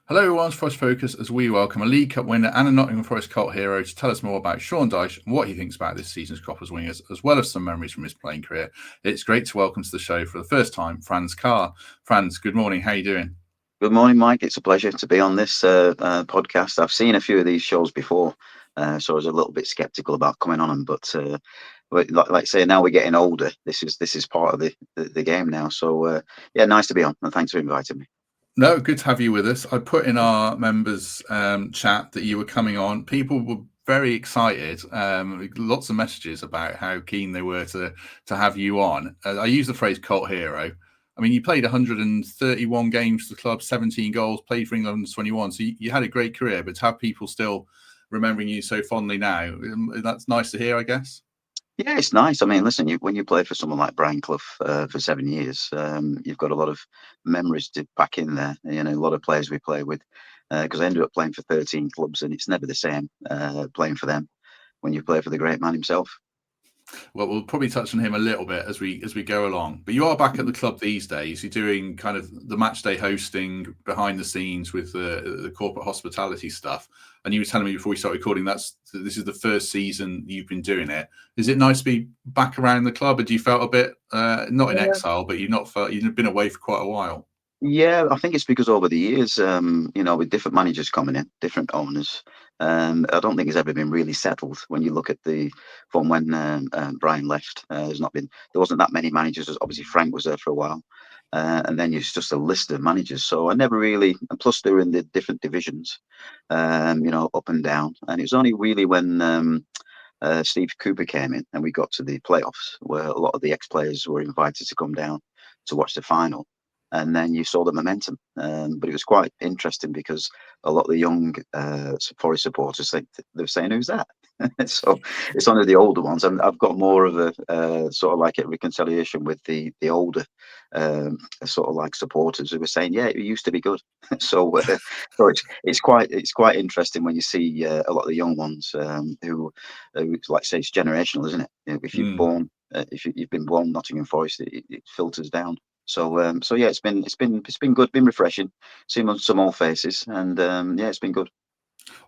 Hello everyone, Forest Focus, as we welcome a League Cup winner and a Nottingham Forest cult hero to tell us more about Sean Dyche and what he thinks about this season's crop as wingers, as well as some memories from his playing career. It's great to welcome to the show for the first time, Franz Carr. Franz, good morning. How are you doing? Good morning, Mike. It's a pleasure to be on this podcast. I've seen a few of these shows before, so I was a little bit skeptical about coming on them. But like I say, now we're getting older. This is part of the game now. So yeah, nice to be on, and thanks for inviting me. No, good to have you with us. I put in our members chat that you were coming on. People were very excited. Lots of messages about how keen they were to have you on. I use the phrase cult hero. I mean, you played 131 games for the club, 17 goals, played for England 21. So you had a great career, but to have people still remembering you so fondly now, that's nice to hear, I guess. Yeah, it's nice. I mean, listen, when you play for someone like Brian Clough for 7 years, you've got a lot of memories to pack in there. You know, a lot of players we play with, because I ended up playing for 13 clubs, and it's never the same playing for them when you play for the great man himself. Well, we'll probably touch on him a little bit as we go along. But you are back at the club these days. You're doing kind of the match day hosting behind the scenes with the corporate hospitality stuff. And you were telling me before we started recording this is the first season you've been doing it. Is it nice to be back around the club? And you felt a bit not in exile, but you've been away for quite a while? Yeah, I think it's because over the years, with different managers coming in, different owners, I don't think it's ever been really settled. When you look at from when Brian left, there wasn't that many managers. Obviously, Frank was there for a while, and then it's just a list of managers. So I never really, and plus they were in the different divisions, up and down. And it was only really when Steve Cooper came in and we got to the playoffs, where a lot of the ex-players were invited to come down to watch the final. And then you saw the momentum. But it was quite interesting because a lot of the young Forest supporters they were saying, "Who's that?" So it's only the older ones, and I've got more of a sort of like a reconciliation with the older sort of like supporters who were saying, "Yeah, it used to be good." So it's quite interesting when you see a lot of the young ones who like say it's generational, isn't it? If you've Mm. born if you've been born Nottingham Forest, it filters down. So yeah, it's been good, been refreshing, seeing some old faces, and yeah, it's been good.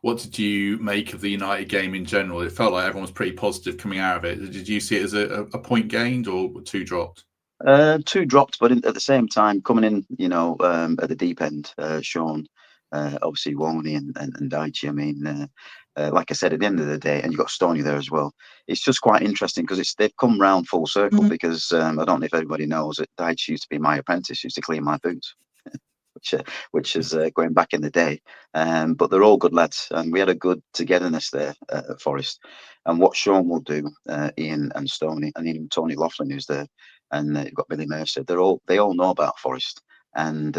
What did you make of the United game in general? It felt like everyone was pretty positive coming out of it. Did you see it as a point gained or two dropped? Two dropped, but at the same time, coming in, at the deep end, Sean, obviously Woney and Dyche. I mean, like I said, at the end of the day, and you've got Stoney there as well. It's just quite interesting because they've come round full circle. Because I don't know if everybody knows that Dyche used to be my apprentice, used to clean my boots. Which is going back in the day. But they're all good lads, and we had a good togetherness there at Forest. And what Sean will do, Ian and Stoney, and even Tony Laughlin, who's there, and you've got Billy Mercer. They all know about Forest. And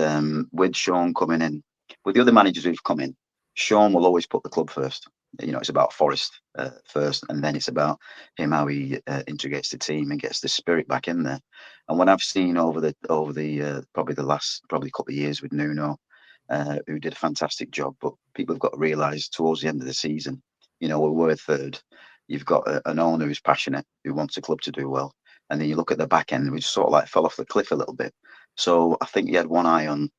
with Sean coming in, with the other managers who've come in, Sean will always put the club first. It's about Forest first, and then it's about him, how he integrates the team and gets the spirit back in there. And what I've seen over the probably the last couple of years with Nuno, who did a fantastic job, but people have got to realise towards the end of the season, we're third. You've got an owner who's passionate, who wants the club to do well, and then you look at the back end, which sort of like fell off the cliff a little bit. So I think he had one eye on,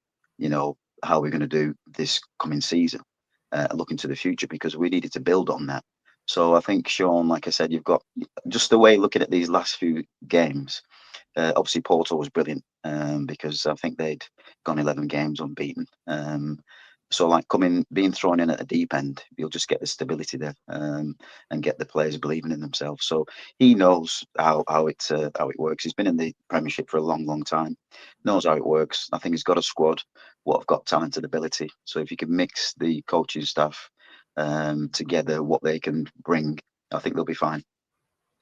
how we're going to do this coming season, looking to the future, because we needed to build on that. So I think Sean, like I said, you've got just the way looking at these last few games. Obviously, Porto was brilliant because I think they'd gone 11 games unbeaten. So, like being thrown in at the deep end, you'll just get the stability there and get the players believing in themselves. So he knows how it works. He's been in the Premiership for a long, long time. Knows how it works. I think he's got a squad what have got talent and ability. So if you can mix the coaching staff together, what they can bring, I think they'll be fine.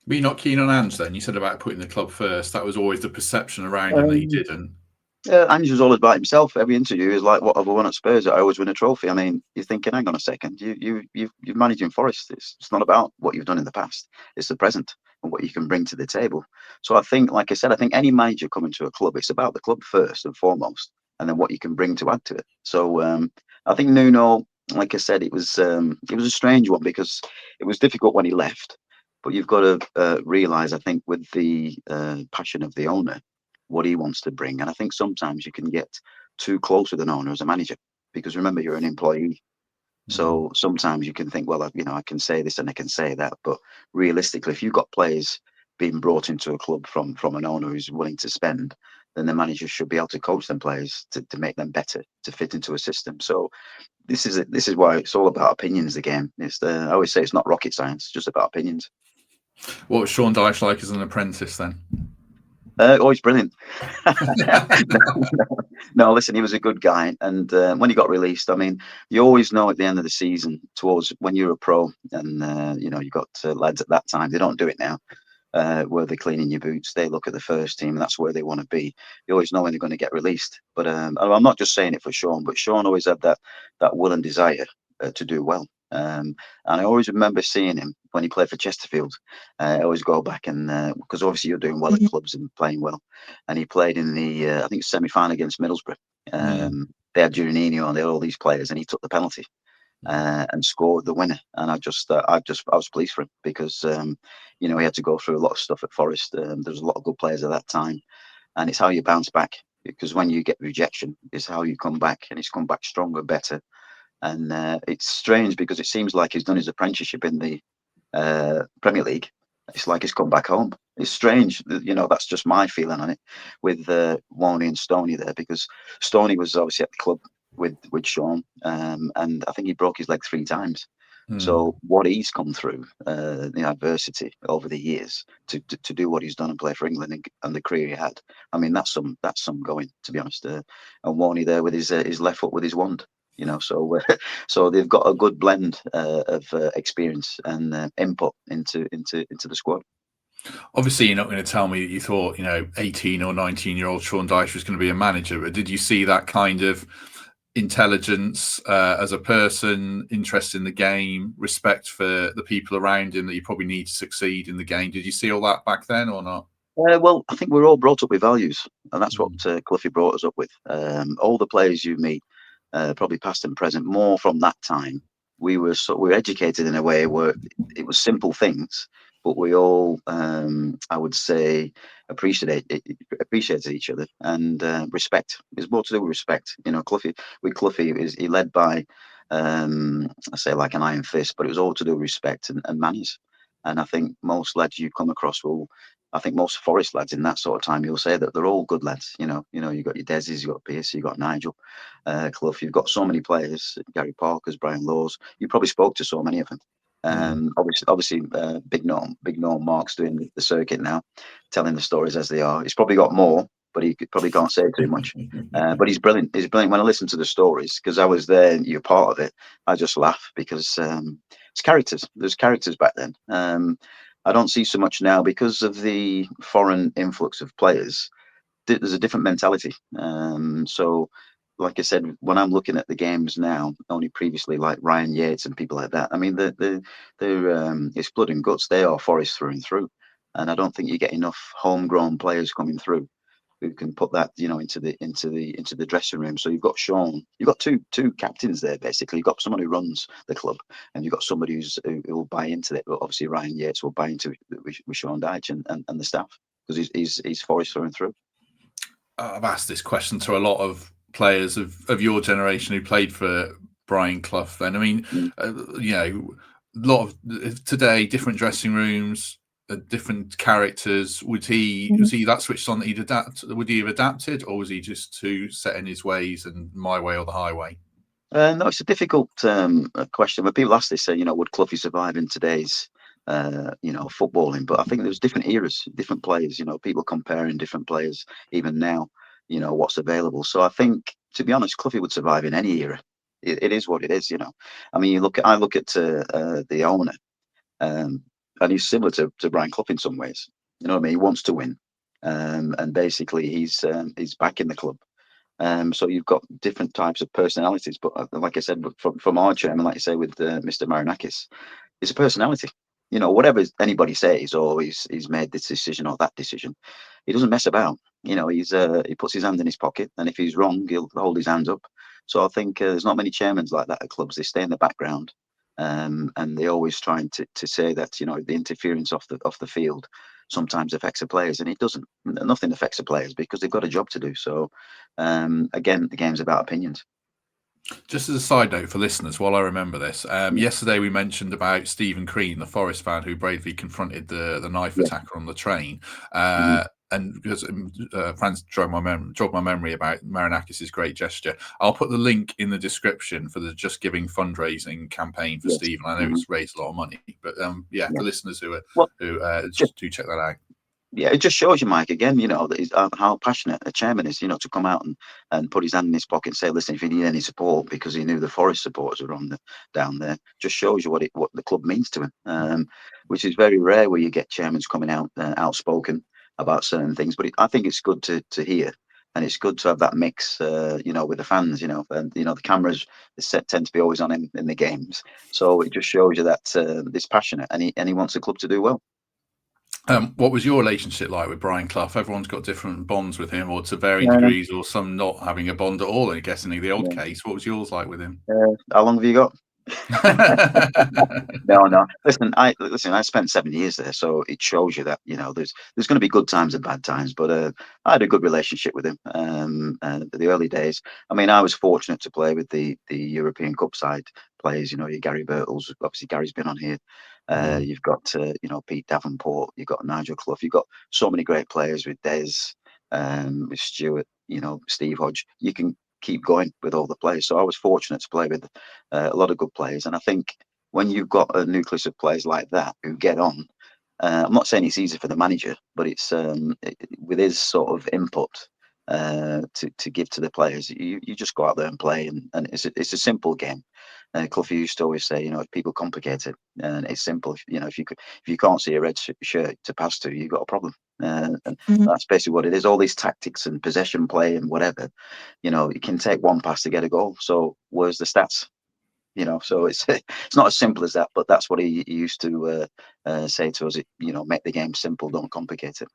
Were you not keen on Ange then? You said about putting the club first. That was always the perception around him that he Um, didn't. Andrew's always about himself. Every interview is like, "What have I won at Spurs? I always win a trophy." I mean, you're thinking, hang on a second, you're managing Forest. It's not about what you've done in the past. It's the present and what you can bring to the table. So I think, like I said, I think any manager coming to a club, it's about the club first and foremost, and then what you can bring to add to it. So I think Nuno, like I said, it was a strange one because it was difficult when he left. But you've got to realise, I think, with the passion of the owner, what he wants to bring. And I think sometimes you can get too close with an owner as a manager. because remember, you're an employee. Mm. So sometimes you can think, well, I can say this and I can say that, but realistically, if you've got players being brought into a club from an owner who's willing to spend, then the manager should be able to coach them players to make them better, to fit into a system. So this is why it's all about opinions. The game. I always say it's not rocket science, it's just about opinions. What was Sean Dyche like as an apprentice then? He's brilliant. No, listen, he was a good guy, and when he got released, I mean, you always know at the end of the season, towards when you're a pro, and you got lads at that time. They don't do it now. Where they're cleaning your boots, they look at the first team, and that's where they want to be. You always know when they're going to get released. But I'm not just saying it for Sean, but Sean always had that will and desire to do well. And I always remember seeing him when he played for Chesterfield. I always go back and because obviously you're doing well at clubs and playing well, and he played in the I think semi-final against Middlesbrough. They had Giannini and they had all these players, and he took the penalty and scored the winner. And I was pleased for him because he had to go through a lot of stuff at Forest. There was a lot of good players at that time, and it's how you bounce back, because when you get rejection, it's how you come back, and he's come back stronger, better. And it's strange because it seems like he's done his apprenticeship in the Premier League. It's like he's come back home. It's strange, that's just my feeling on it with Warney and Stoney there, because Stoney was obviously at the club with Sean, and I think he broke his leg 3 times. So what he's come through, the adversity over the years to do what he's done and play for England and the career he had, I mean, that's some going, to be honest. And Warney there with his left foot with his wand. So they've got a good blend of experience and input into the squad. Obviously, you're not going to tell me that you thought 18 or 19-year-old Sean Dyche was going to be a manager, but did you see that kind of intelligence as a person, interest in the game, respect for the people around him that you probably need to succeed in the game? Did you see all that back then or not? Well, I think we're all brought up with values, and that's what Cloughy brought us up with. All the players you meet, probably past and present, more from that time, we were educated in a way where it was simple things, but we all, I would say, appreciated each other, and respect. It's more to do with respect. Cloughy he led by, I say like an iron fist, but it was all to do with respect and manners. And I think most lads you come across I think most Forest lads in that sort of time, you'll say that they're all good lads. You've got your Davies, you've got Pierce, you've got Nigel, Clough, you've got so many players, Gary Parker's, Brian Laws. You probably spoke to so many of them. Obviously, Big Norm Mark's doing the circuit now, telling the stories as they are. He's probably got more, but he probably can't say too much. But he's brilliant. He's brilliant. When I listen to the stories, because I was there and you're part of it, I just laugh because it's characters. There's characters back then. I don't see so much now because of the foreign influx of players. There's a different mentality. So, like I said, when I'm looking at the games now, only previously like Ryan Yates and people like that, I mean, they're it's blood and guts. They are Forest through and through, and I don't think you get enough homegrown players coming through who can put that into the dressing room. So you've got Sean, you've got two captains there basically. You've got someone who runs the club, and you've got somebody who will buy into it. But obviously Ryan Yates will buy into it with Sean Dyche and the staff, because he's Forest through and through. I've asked this question to a lot of players of your generation who played for Brian Clough. Then I mean, a lot of today, different dressing rooms, different characters. Was he that switched on that he'd adapt? Would he have adapted, or was he just too set in his ways and my way or the highway? No, it's a difficult question. When people ask this, say, would Cloughy survive in today's footballing? But I think there's different eras, different players. People comparing different players even now. What's available. So I think, to be honest, Cloughy would survive in any era. It is what it is. I mean, I look at the owner. And he's similar to Brian Clough in some ways. You know what I mean? He wants to win, and basically he's back in the club. So you've got different types of personalities. But like I said, from our chairman, like you say with Mr. Marinakis, it's a personality. Whatever anybody says, or he's made this decision or that decision, he doesn't mess about. He puts his hand in his pocket, and if he's wrong, he'll hold his hands up. So I think there's not many chairmen like that at clubs. They stay in the background. And they always trying to say that the interference off the field sometimes affects the players, and it doesn't. Nothing affects the players because they've got a job to do. So again, the game's about opinions. Just as a side note for listeners, while I remember this, yesterday we mentioned about Stephen Crean, the Forest fan who bravely confronted the knife Yeah. attacker on the train. Mhm. And because Franz jogged my memory about Marinakis' great gesture, I'll put the link in the description for the Just Giving fundraising campaign for Yes. Stephen. I know Mhm. it's raised a lot of money, but yeah, Yeah. for listeners who Well, just do check that out. yeah, it just shows you, Mike, again, that how passionate a chairman is, to come out and put his hand in his pocket and say, listen, if you need any support, because he knew the Forest supporters were down there, just shows you what the club means to him, which is very rare where you get chairmans coming out outspoken about certain things. But I think it's good to hear. And it's good to have that mix, with the fans, and, the cameras tend to be always on him in the games. So it just shows you that he's passionate and he wants the club to do well. What was your relationship like with Brian Clough? Everyone's got different bonds with him, or to varying Yeah, degrees, or some not having a bond at all. I guess in the old yeah. case, what was yours like with him? How long have you got? No, no. Listen. I spent 7 years there, so it shows you that there's going to be good times and bad times. But I had a good relationship with him. The early days. I mean, I was fortunate to play with the European Cup side players. Your Gary Birtles. Obviously, Gary's been on here. You've got Pete Davenport. You've got Nigel Clough. You've got so many great players with Des, with Stuart. Steve Hodge. You can keep going with all the players. So I was fortunate to play with a lot of good players, and I think when you've got a nucleus of players like that who get on, I'm not saying it's easy for the manager, but it's with his sort of input to give to the players. You just go out there and play, and it's a simple game. Clough used to always say, if people complicate it, and it's simple. If you can't see a red shirt to pass to, you've got a problem. And that's basically what it is. All these tactics and possession play and whatever, it can take one pass to get a goal. So where's the stats? So it's it's not as simple as that, but that's what he used to say to us. Make the game simple, don't complicate it.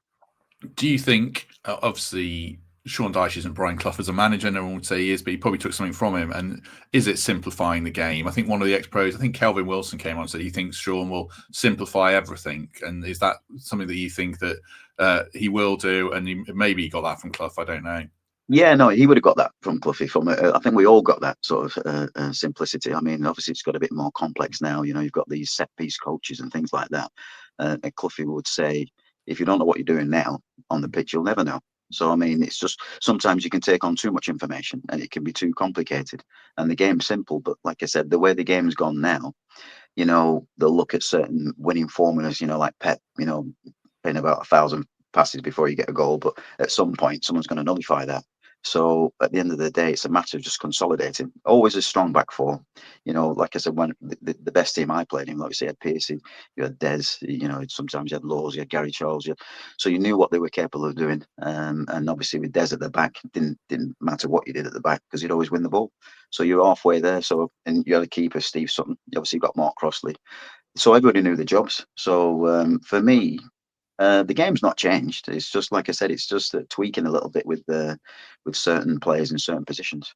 Do you think, obviously, Sean Dyche isn't Brian Clough as a manager, and everyone would say he is, but he probably took something from him. And is it simplifying the game? I think one of the ex-pros, I think Kelvin Wilson came on and said he thinks Sean will simplify everything. And is that something that you think that he will do? And maybe he got that from Clough, I don't know. Yeah, no, he would have got that from Cloughie. I think we all got that sort of simplicity. I mean, obviously it's got a bit more complex now. You've got these set piece coaches and things like that. And Cloughie would say, if you don't know what you're doing now on the pitch, you'll never know. So I mean, it's just sometimes you can take on too much information and it can be too complicated. And the game's simple, but like I said, the way the game's gone now, they'll look at certain winning formulas. Like Pep, playing about 1,000 passes before you get a goal, but at some point someone's going to nullify that. So at the end of the day, it's a matter of just consolidating. Always a strong back four. Like I said, when the best team I played in, obviously you had Piercy, you had Des, sometimes you had Laws, you had Gary Charles. So you knew what they were capable of doing. And obviously with Des at the back, didn't matter what you did at the back because he'd always win the ball. So you're halfway there. So and you had a keeper, Steve Sutton. You obviously got Mark Crossley. So everybody knew the jobs. So for me, the game's not changed. It's just like I said. It's just tweaking a little bit with certain players in certain positions.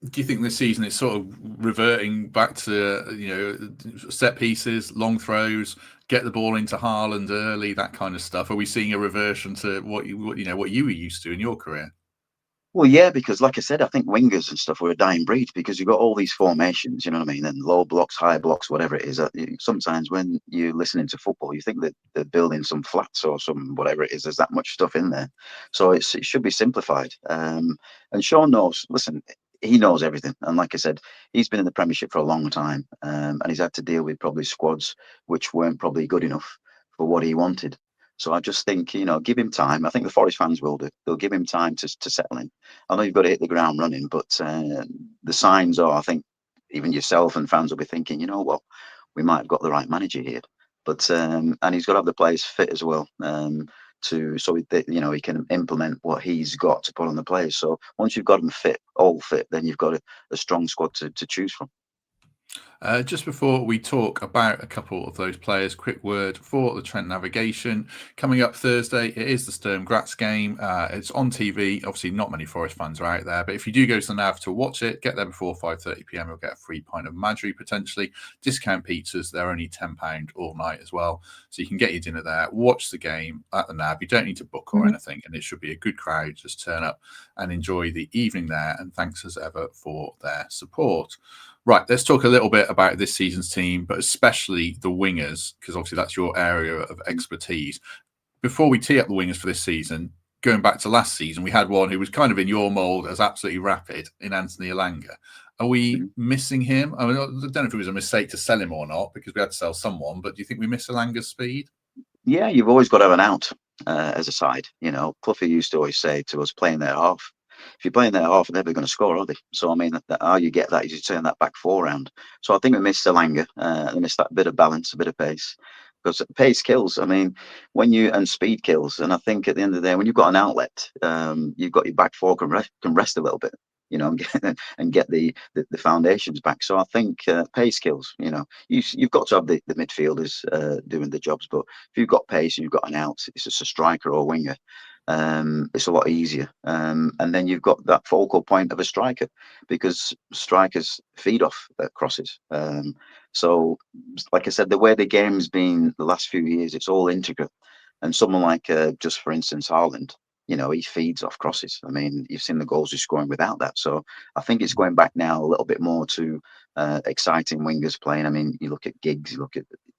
Do you think this season it's sort of reverting back to set pieces, long throws, get the ball into Haaland early, that kind of stuff? Are we seeing a reversion to what you were used to in your career? Well, yeah, because like I said, I think wingers and stuff were a dying breed because you've got all these formations, you know what I mean, and low blocks, high blocks, whatever it is. Sometimes when you're listening to football, you think that they're building some flats or some whatever it is. There's that much stuff in there, so it should be simplified. And Sean knows. Listen, he knows everything, and like I said, he's been in the Premiership for a long time, and he's had to deal with probably squads which weren't probably good enough for what he wanted. So I just think, give him time. I think the Forest fans will do. They'll give him time to settle in. I know you've got to hit the ground running, but the signs are, I think, even yourself and fans will be thinking, you know what, we might have got the right manager here. But and he's got to have the players fit as well, he can implement what he's got to put on the players. So once you've got them fit, all fit, then you've got a strong squad to choose from. Just before we talk about a couple of those players, quick word for the Trent Navigation. Coming up Thursday, it is the Sturm Graz game. It's on TV. Obviously, not many Forest fans are out there, but if you do go to the Nav to watch it, get there before 5:30 p.m. You'll get a free pint of Madry potentially. Discount pizzas, they're only £10 all night as well. So you can get your dinner there, watch the game at the Nav. You don't need to book or anything, and it should be a good crowd. Just turn up and enjoy the evening there. And thanks as ever for their support. Right, let's talk a little bit about this season's team, but especially the wingers, because obviously that's your area of expertise. Before we tee up the wingers for this season, going back to last season, we had one who was kind of in your mould as absolutely rapid in Anthony Elanga. Are we missing him? I mean, I don't know if it was a mistake to sell him or not, because we had to sell someone, but do you think we miss Elanga's speed? Yeah, you've always got to have an out as a side. Clough used to always say to us, playing their half. If you're playing their half, they're never going to score, are they? So, I mean, how you get that is you turn that back four round. So I think we missed Elanga. We missed that bit of balance, a bit of pace. Because pace kills. I mean, and speed kills. And I think at the end of the day, when you've got an outlet, you've got your back four can rest a little bit, and get the foundations back. So I think pace kills. You've got to have the midfielders doing the jobs, but if you've got pace and you've got an out, it's just a striker or a winger. It's a lot easier. And then you've got that focal point of a striker, because strikers feed off crosses. So, like I said, the way the game's been the last few years, it's all intricate. And someone like, just for instance, Haaland, he feeds off crosses. I mean, you've seen the goals he's scoring without that. So I think it's going back now a little bit more to exciting wingers playing. I mean, you look at Giggs,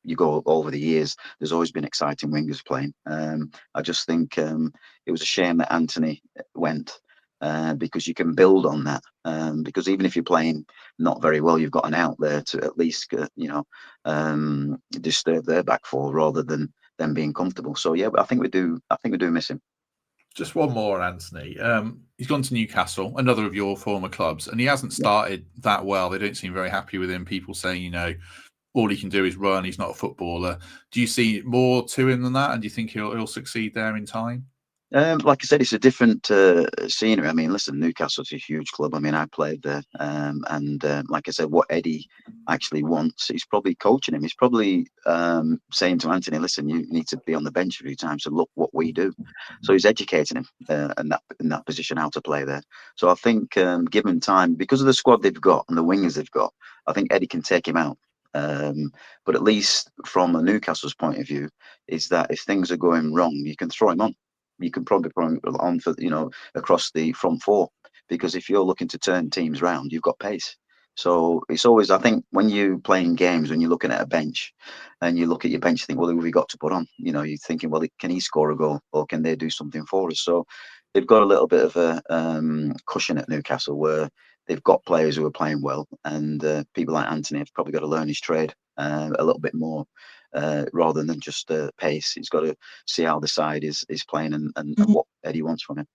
you go over the years, there's always been exciting wingers playing. I just think it was a shame that Anthony went, because you can build on that. Because even if you're playing not very well, you've got an out there to at least, disturb their back four rather than them being comfortable. So yeah, but I think we do miss him. Just one more, Anthony. He's gone to Newcastle, another of your former clubs, and he hasn't started that well. They don't seem very happy with him. People saying, all he can do is run. He's not a footballer. Do you see more to him than that? And do you think he'll succeed there in time? Like I said, it's a different scenery. I mean, listen, Newcastle's a huge club. I mean, I played there, and like I said, what Eddie actually wants, he's probably coaching him. He's probably saying to Anthony, "Listen, you need to be on the bench a few times to look what we do." So he's educating him in that position how to play there. So I think given time, because of the squad they've got and the wingers they've got, I think Eddie can take him out. But at least from a Newcastle's point of view, is that if things are going wrong, you can throw him on. You can probably put him on for across the front four, because if you're looking to turn teams round, you've got pace. So it's always, I think, when you're playing games, when you're looking at a bench, and you look at your bench, you think, well, who have we got to put on? You're thinking, well, can he score a goal, or can they do something for us? So they've got a little bit of a cushion at Newcastle, where they've got players who are playing well, and people like Anthony have probably got to learn his trade a little bit more. Rather than just pace, he's got to see how the side is playing and what Eddie wants from him.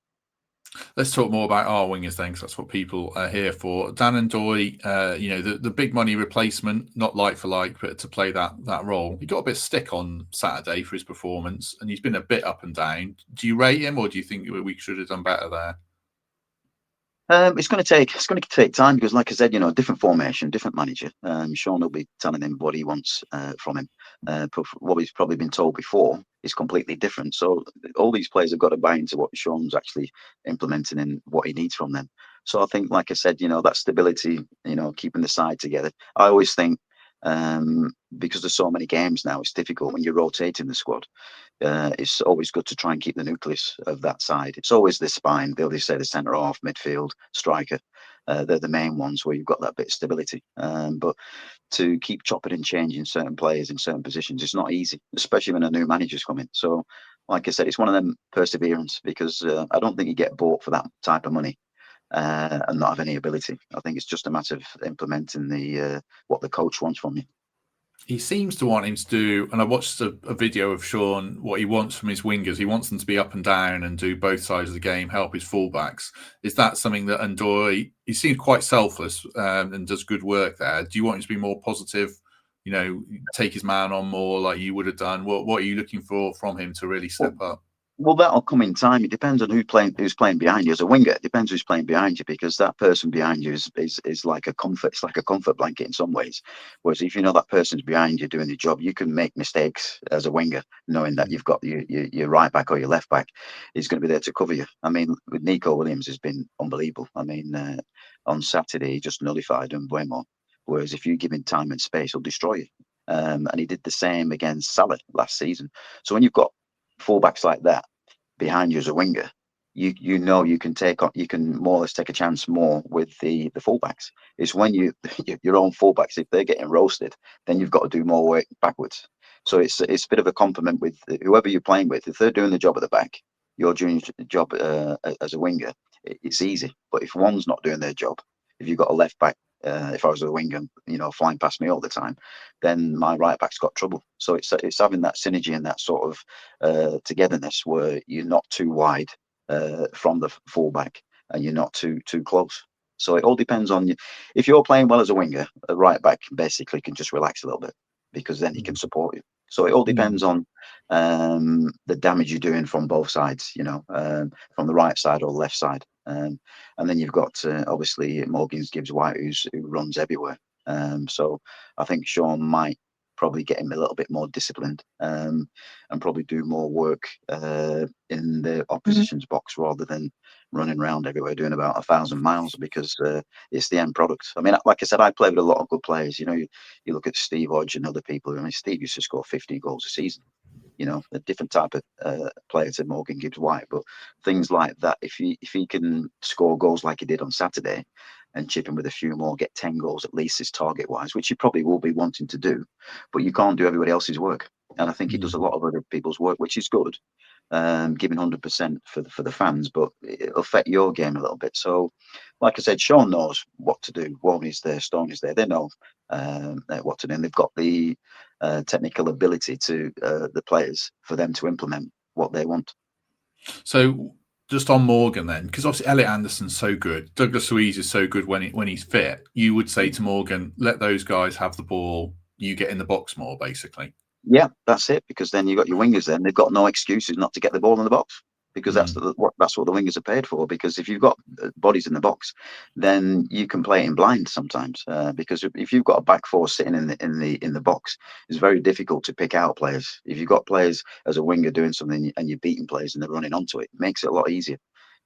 Let's talk more about our wingers then, because that's what people are here for. Dan Ndoye, the big money replacement, not like for like, but to play that role. He got a bit of stick on Saturday for his performance, and he's been a bit up and down. Do you rate him, or do you think we should have done better there? It's going to take time, because, like I said, different formation, different manager. Sean will be telling him what he wants from him. But what he's probably been told before is completely different. So all these players have got to buy into what Sean's actually implementing and what he needs from them. So I think, like I said, that stability, keeping the side together. I always think, because there's so many games now, it's difficult when you're rotating the squad. It's always good to try and keep the nucleus of that side. It's always the spine. They always say the centre half, midfield, striker. They're the main ones where you've got that bit of stability. But to keep chopping and changing certain players in certain positions, it's not easy, especially when a new manager's coming. So, like I said, it's one of them perseverance, because I don't think you get bought for that type of money and not have any ability. I think it's just a matter of implementing what the coach wants from you. He seems to want him to do, and I watched a video of Sean, what he wants from his wingers. He wants them to be up and down and do both sides of the game, help his fullbacks. Is that something that Ndoye, he seems quite selfless and does good work there. Do you want him to be more positive, take his man on more like you would have done? What are you looking for from him to really step up? Well, that'll come in time. It depends on who's playing behind you. As a winger, it depends who's playing behind you, because that person behind you is like a comfort. It's like a comfort blanket in some ways. Whereas if you know that person's behind you doing the job, you can make mistakes as a winger, knowing that you've got your right back or your left back is going to be there to cover you. I mean, with Nico Williams has been unbelievable. I mean, on Saturday he just nullified Mbeumo. Whereas if you give him time and space, he'll destroy you. And he did the same against Salah last season. So when you've got fullbacks like that behind you as a winger, you know you can more or less take a chance more with the fullbacks. It's when your own fullbacks, if they're getting roasted, then you've got to do more work backwards. So it's a bit of a compliment with whoever you're playing with. If they're doing the job at the back, you're doing the job as a winger. It's easy. But if one's not doing their job, if you've got a left back, if I was a winger, flying past me all the time, then my right back's got trouble. So it's having that synergy and that sort of togetherness where you're not too wide from the fullback and you're not too close. So it all depends on you. If you're playing well as a winger, a right back basically can just relax a little bit, because then he can support you. So it all depends on the damage you're doing from both sides, from the right side or the left side. And then you've got obviously Morgan Gibbs White, who runs everywhere. So I think Sean might probably get him a little bit more disciplined, and probably do more work in the opposition's box rather than running around everywhere doing about 1,000 miles, because it's the end product. I mean, like I said, I play with a lot of good players. You look at Steve Hodge and other people. I mean, Steve used to score 50 goals a season. A different type of player to Morgan Gibbs White, but things like that. If he can score goals like he did on Saturday, and chip in with a few more, get 10 goals at least, is target wise, which he probably will be wanting to do. But you can't do everybody else's work, and I think he does a lot of other people's work, which is good. Giving 100% for the fans, but it'll affect your game a little bit. So, like I said, Sean knows what to do. Warney's there, Stoney's there. They know what to do, and they've got the technical ability to the players for them to implement what they want. So just on Morgan then, because obviously Elliot Anderson's so good, Douglas Luiz is so good when he's fit. You would say to Morgan, let those guys have the ball. You get in the box more, basically. Yeah, that's it. Because then you've got your wingers. Then they've got no excuses not to get the ball in the box, because that's what the wingers are paid for. Because if you've got bodies in the box, then you can play in blind sometimes. Because if you've got a back four sitting in the box, it's very difficult to pick out players. If you've got players as a winger doing something and you're beating players and they're running onto it, it makes it a lot easier.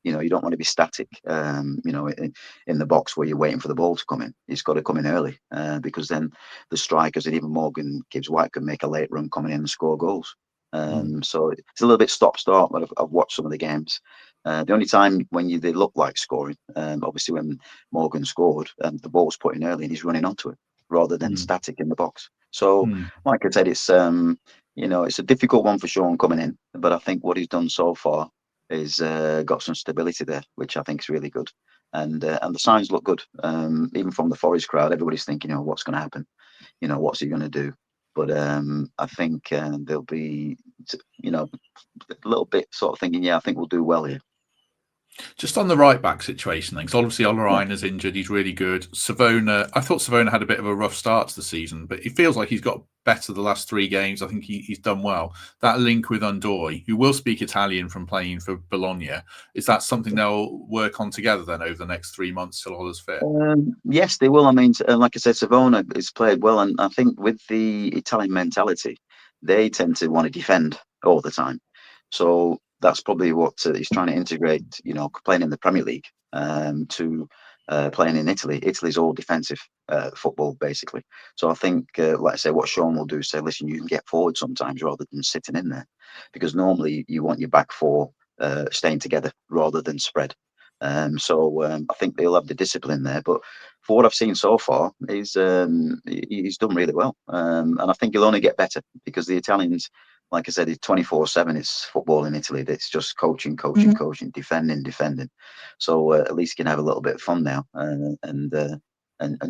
You don't want to be static, in the box where you're waiting for the ball to come in. It's got to come in early, because then the strikers and even Morgan Gibbs White can make a late run coming in and score goals. So it's a little bit stop-start, but I've watched some of the games. The only time when they look like scoring, obviously when Morgan scored, the ball was put in early and he's running onto it rather than static in the box. So, like I said, it's it's a difficult one for Sean coming in, but I think what he's done so far is got some stability there, which I think is really good. And the signs look good. Even from the Forest crowd, everybody's thinking, what's going to happen? What's he going to do? But I think they'll be, a little bit sort of thinking, I think we'll do well here. Just on the right back situation, then, because obviously Oleraina's injured, he's really good. Savona, I thought Savona had a bit of a rough start to the season, but he feels like he's got better the last 3 games. I think he's done well. That link with Ndoye, who will speak Italian from playing for Bologna, is that something they'll work on together then over the next 3 months till all is fit? Yes, they will. I mean, like I said, Savona has played well, and I think with the Italian mentality, they tend to want to defend all the time. So that's probably what he's trying to integrate, playing in the Premier League to playing in Italy. Italy's all defensive football, basically. So I think, like I say, what Sean will do is say, listen, you can get forward sometimes rather than sitting in there, because normally you want your back four staying together rather than spread. So I think they'll have the discipline there. But for what I've seen so far, he's done really well. And I think he'll only get better, because the Italians, like I said, it's 24/7. It's football in Italy. It's just coaching, defending. So at least he can have a little bit of fun now, and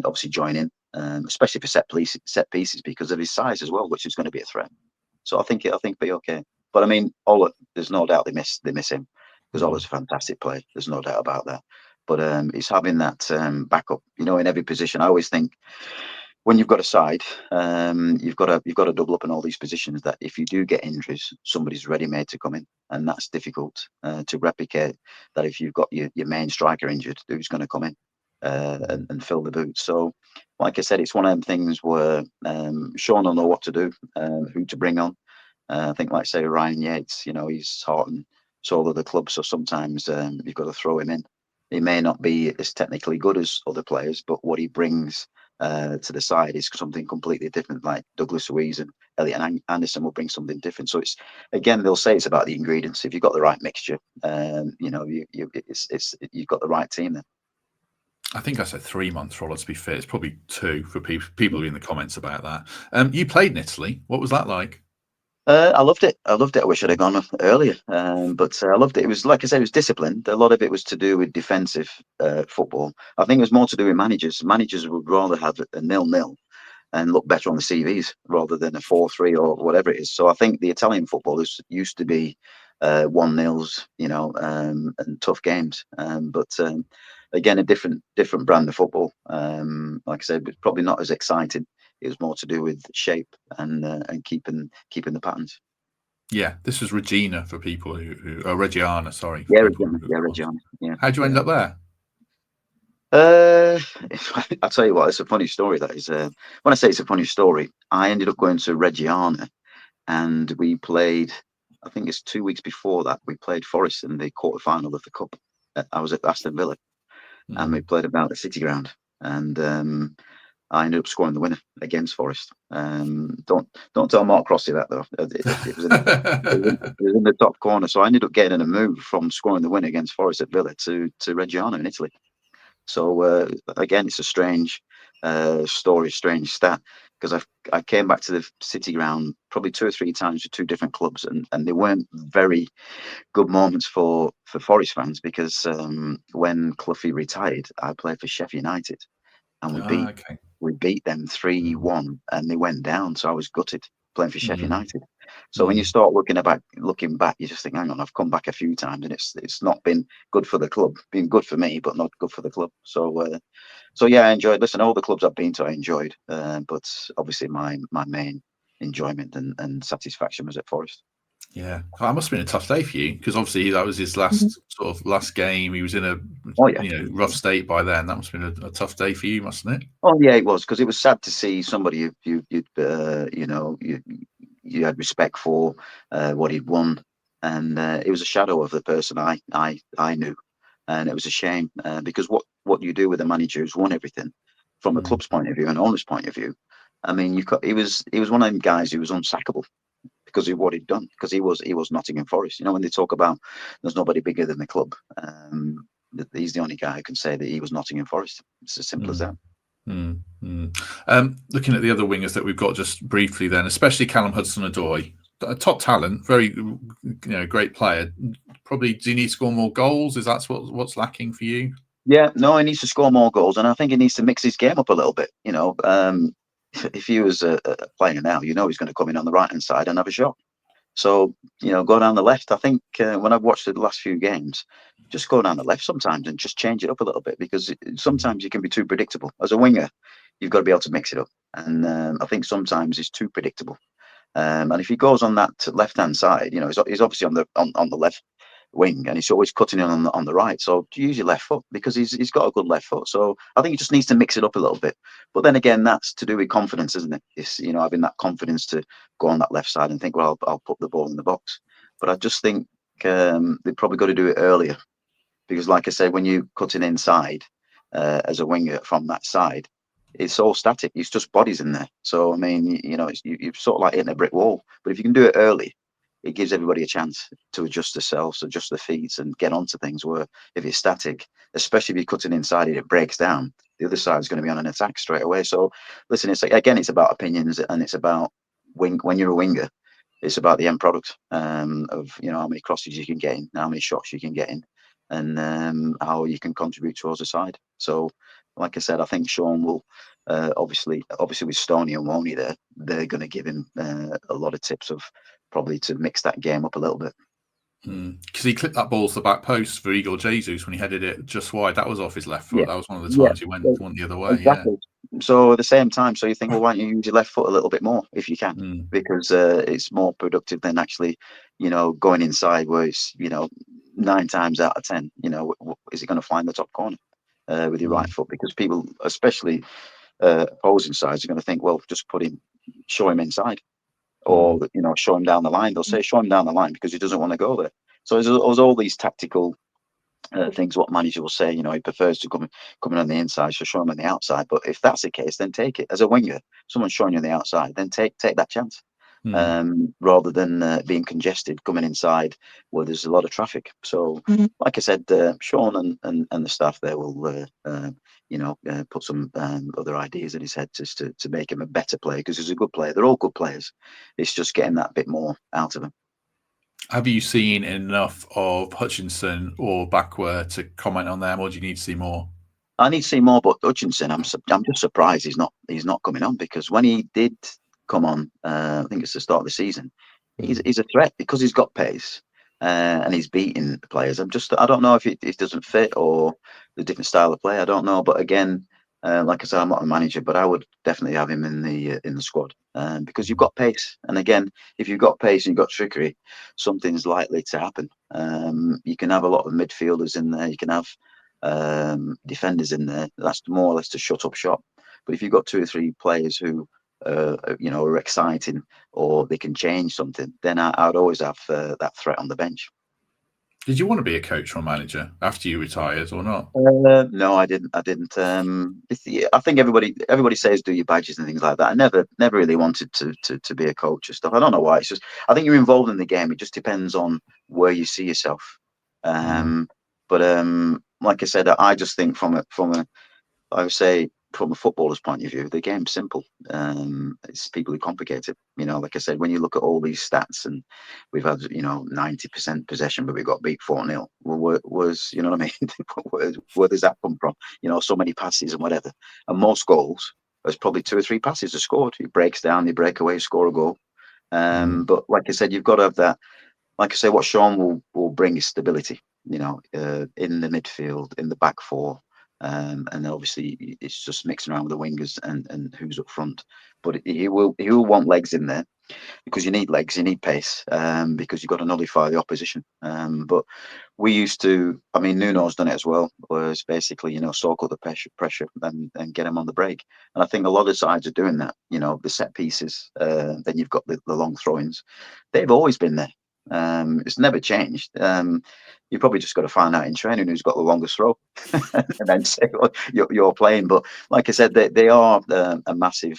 obviously join in, especially for set pieces, because of his size as well, which is going to be a threat. So I think it'll be okay. But I mean, Ola, there's no doubt they miss him, because Ola's a fantastic player. There's no doubt about that. But it's having that backup, in every position. I always think when you've got a side, you've got to double up in all these positions. That if you do get injuries, somebody's ready made to come in, and that's difficult to replicate. That if you've got your main striker injured, who's going to come in and fill the boots? So, like I said, it's one of them things where Sean will know what to do, who to bring on. I think, like say Ryan Yates, he's heart and soul of the club, so sometimes you've got to throw him in. He may not be as technically good as other players, but what he brings to the side is something completely different. Like Douglas Luiz and Elliot Anderson will bring something different. So it's, again, they'll say it's about the ingredients. If you've got the right mixture, you've got the right team then. I think I said 3 months, Roller, to be fair. It's probably 2 for people in the comments about that. You played in Italy. What was that like? I loved it. I wish I'd have gone earlier, but I loved it. It was, like I said, it was disciplined. A lot of it was to do with defensive football. I think it was more to do with managers. Managers would rather have a 0-0 and look better on the CVs rather than a 4-3 or whatever it is. So I think the Italian footballers used to be 1-0s, and tough games. But again, a different brand of football. Like I said, it's probably not as exciting. It was more to do with shape and keeping the patterns. Yeah, this was Regina for people who Reggiana, sorry. Yeah, Reggiana. Yeah. How'd you end up there? I'll tell you what, it's a funny story. That is, when I say it's a funny story, I ended up going to Reggiana, and we played. I think it's 2 weeks before that we played Forest in the quarter-final of the cup. I was at Aston Villa, and we played about the City Ground, and I ended up scoring the winner against Forest. Don't tell Mark Crossley that though. It was in the top corner, so I ended up getting a move from scoring the win against Forest at Villa to Reggiana in Italy. So again, it's a strange story, strange stat, because I came back to the City Ground probably 2 or 3 times with 2 different clubs, and they weren't very good moments for Forest fans, because when Cloughy retired, I played for Sheffield United, and we beat them 3-1, and they went down. So I was gutted playing for Sheffield United. So when you start looking back, you just think, hang on, I've come back a few times, and it's not been good for the club. Been good for me, but not good for the club. So yeah, I enjoyed. Listen, all the clubs I've been to, I enjoyed. But obviously, my main enjoyment and satisfaction was at Forest. Yeah, that must have been a tough day for you, because obviously that was his last game. He was in a rough state by then. That must have been a tough day for you, mustn't it? Oh yeah, it was, because it was sad to see somebody you had respect for, what he'd won, and it was a shadow of the person I knew, and it was a shame, because what you do with a manager who's won everything, from a club's point of view and owner's point of view. I mean, he was one of them guys who was unsackable because of what he'd done, because he was Nottingham Forest. When they talk about there's nobody bigger than the club, he's the only guy who can say that he was Nottingham Forest. It's as simple as that. Looking at the other wingers that we've got just briefly, then, especially Callum Hudson-Odoi, a top talent, very great player. Probably, do you need to score more goals? Is that what's lacking for you? Yeah, no, he needs to score more goals, and I think he needs to mix his game up a little bit. If he was a player now, he's going to come in on the right hand side and have a shot. So go down the left. I think when I've watched the last few games, just go down the left sometimes and just change it up a little bit, because sometimes you can be too predictable. As a winger, you've got to be able to mix it up, and I think sometimes it's too predictable. And if he goes on that left hand side, he's obviously on the left wing, and he's always cutting in on the right. So use your left foot, because he's got a good left foot. So I think he just needs to mix it up a little bit. But then again, that's to do with confidence, isn't it? It's having that confidence to go on that left side and think, well, I'll put the ball in the box. But I just think they've probably got to do it earlier, because, like I said, when you're cutting inside as a winger from that side, it's all static. It's just bodies in there. So I mean, you're sort of like hitting a brick wall. But if you can do it early, it gives everybody a chance to adjust themselves, adjust their feet, and get onto things. Where if it's static, especially if you're cutting inside it breaks down, the other side is going to be on an attack straight away. So listen, it's about opinions, and it's about when you're a winger, it's about the end product of how many crosses you can get in, how many shots you can get in, and how you can contribute towards the side. So, like I said, I think Sean will obviously with Stoney and Woney there, they're going to give him a lot of tips of probably to mix that game up a little bit. Because he clipped that ball to the back post for Igor Jesus when he headed it just wide. That was off his left foot. Yeah. That was one of the times he went the other way. Exactly. So at the same time, so you think, well, why don't you use your left foot a little bit more if you can, Mm. because it's more productive than actually, going inside where it's, 9 times out of 10, is it going to fly in the top corner with your right foot? Because people, especially opposing sides, are going to think, well, just show him inside, or show him down the line. They'll say show him down the line because he doesn't want to go there. So there's all these tactical things what manager will say, he prefers to come in on the inside, so show him on the outside. But if that's the case, then take it. As a winger, someone's showing you on the outside, then take that chance. Rather than being congested coming inside where there's a lot of traffic. So, like I said, Sean and the staff there will, put some other ideas in his head just to make him a better player, because he's a good player. They're all good players. It's just getting that bit more out of him. Have you seen enough of Hutchinson or Backward to comment on them, or do you need to see more? I need to see more, but Hutchinson, I'm just surprised he's not coming on, because when he did come on, I think it's the start of the season, he's a threat because he's got pace and he's beating players. I don't know if it doesn't fit or the different style of play. I don't know, but again, like I said, I'm not a manager, but I would definitely have him in the squad because you've got pace, and again, if you've got pace and you've got trickery, something's likely to happen. You can have a lot of midfielders in there. You can have defenders in there. That's more or less to shut up shop. But if you've got 2 or 3 players who are exciting, or they can change something, then I'd always have that threat on the bench. Did you want to be a coach or manager after you retired, or not? No, I didn't. I think everybody says do your badges and things like that. I never really wanted to be a coach and stuff. I don't know why. It's just, I think you're involved in the game. It just depends on where you see yourself. But like I said, I just think from I would say from a footballer's point of view, the game's simple. It's people who complicate it. Like I said, when you look at all these stats, and we've had 90% possession, but we got beat 4-0. Well, you know what I mean? where does that come from? So many passes and whatever, and most goals, there's probably 2 or 3 passes are scored. It breaks down, you break away, score a goal. But like I said, you've got to have that. Like I say, what Sean will bring is stability. In the midfield, in the back four. And then obviously it's just mixing around with the wingers and who's up front. But he will want legs in there, because you need legs, you need pace, because you've got to nullify the opposition. But we used to, Nuno's done it as well, was basically, soak up the pressure and get him on the break. And I think a lot of sides are doing that, the set pieces, then you've got the long throw-ins. They've always been there. It's never changed. You probably just got to find out in training who's got the longest throw, and then say, well, you're playing. But like I said, they are a massive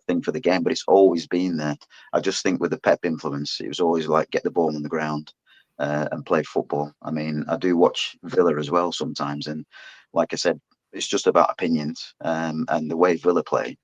thing for the game, but it's always been there. I just think with the Pep influence, it was always like get the ball on the ground and play football. I do watch Villa as well sometimes, and like I said, it's just about opinions, and the way Villa play,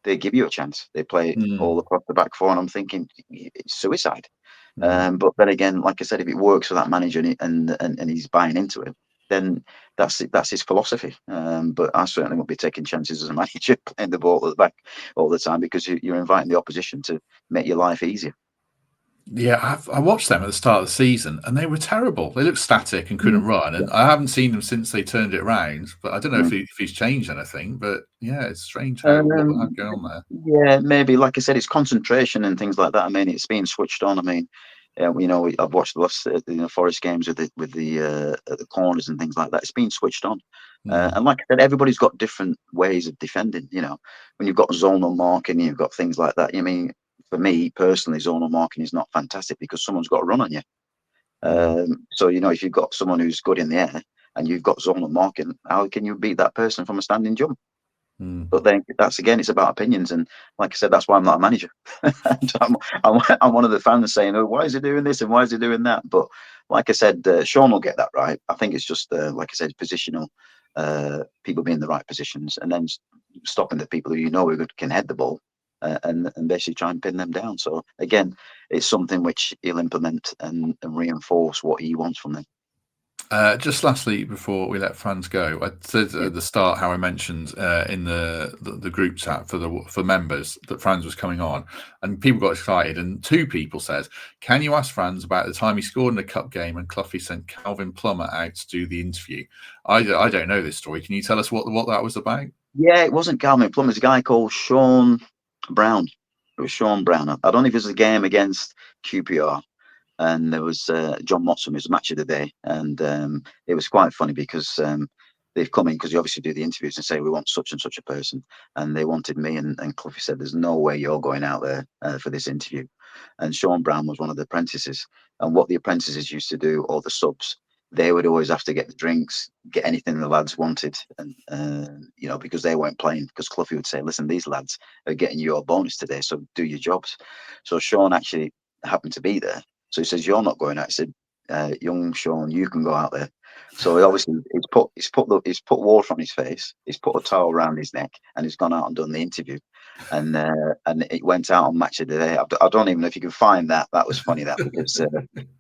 they give you a chance. They play all across the back four, and I'm thinking it's suicide. But then again, like I said, if it works for that manager and he's buying into it, then that's his philosophy. But I certainly won't be taking chances as a manager playing the ball at the back all the time, because you're inviting the opposition to make your life easier. Yeah, I watched them at the start of the season, and they were terrible. They looked static and couldn't run, and I haven't seen them since they turned it around. But I don't know if he's changed anything. But yeah, it's strange what they have going on there. Yeah, maybe. Like I said, it's concentration and things like that. It's being switched on. I've watched the last Forest games with the corners and things like that. It's been switched on, and like I said, everybody's got different ways of defending. When you've got zonal marking, you've got things like that. For me personally, zonal marking is not fantastic because someone's got to run on you. So if you've got someone who's good in the air and you've got zonal marking, how can you beat that person from a standing jump? But then it's about opinions, and like I said, that's why I'm not a manager. I'm one of the fans saying, "Oh, why is he doing this and why is he doing that?" But like I said, Sean will get that right. I think it's just like I said, positional. People being in the right positions, and then stopping the people who can head the ball, and basically try and pin them down. So again, it's something which he'll implement and reinforce what he wants from them. Just lastly, before we let Franz go, I said at the start how I mentioned in the group chat for members that Franz was coming on, and people got excited. And 2 people said, "Can you ask Franz about the time he scored in a cup game and Clough sent Calvin Plummer out to do the interview?" I don't know this story. Can you tell us what that was about? Yeah, it wasn't Calvin Plum. It was a guy called Sean Brown. It was Sean Brown. I don't know if it was a game against QPR, and there was John Motson. It was a match of the day, and it was quite funny because they've come in because you obviously do the interviews and say we want such and such a person, and they wanted me, and Clough said there's no way you're going out there for this interview, and Sean Brown was one of the apprentices, and what the apprentices used to do, or the subs, they would always have to get the drinks, get anything the lads wanted, and you know, because they weren't playing, because Clough would say, listen, these lads are getting your bonus today, so do your jobs. So Sean actually happened to be there, so he says, you're not going out. He said, young Sean, you can go out there. So he obviously he's put water on his face, he's put a towel around his neck, and he's gone out and done the interview. And it went out on Match of the Day. I don't even know if you can find that. That was funny, that, because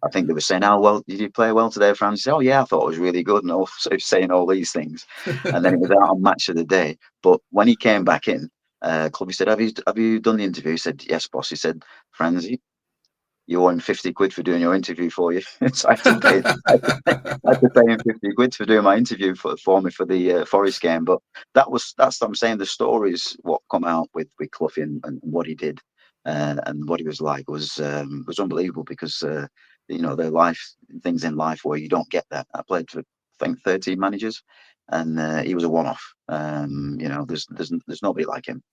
I think they were saying, "Oh well, did you play well today, Franz?" He said, "Oh yeah, I thought it was really good," and also saying all these things. And then it was out on Match of the Day. But when he came back in, Clubby said, "Have you done the interview?" He said, "Yes, boss." He said, "Franz, you won 50 quid for doing your interview for you." So I had to pay, I had to pay him 50 quid for doing my interview for me for the Forest game. But that's what I'm saying. The stories what come out with Clough and what he did and what he was like was unbelievable, because you know, their life, things in life where you don't get that. I played for, I think, 13 managers, and he was a one-off. You know, there's nobody like him.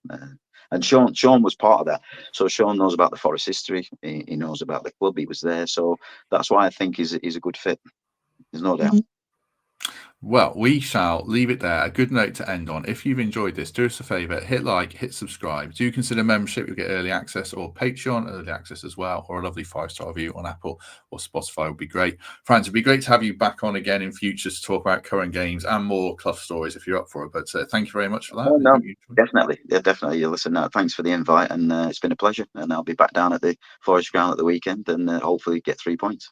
And Sean was part of that. So Sean knows about the Forest history. He knows about the club. He was there. So that's why I think he's a good fit. There's no doubt. Well, we shall leave it there. A good note to end on. If you've enjoyed this, do us a favour, hit like, hit subscribe. Do consider membership. You'll get early access, or Patreon early access as well, or a lovely 5-star review on Apple or Spotify would be great. Franz, it'd be great to have you back on again in future to talk about current games and more Clough stories if you're up for it. But thank you very much for that. Oh, no, definitely. Yeah, definitely. You listen, thanks for the invite, and it's been a pleasure. And I'll be back down at the Forest ground at the weekend, and hopefully get 3 points.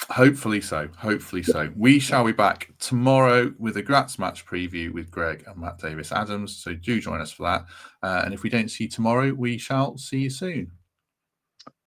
Hopefully so. Hopefully so. We shall be back tomorrow with a Graz match preview with Greg and Matt Davis Adams. So do join us for that. And if we don't see you tomorrow, we shall see you soon.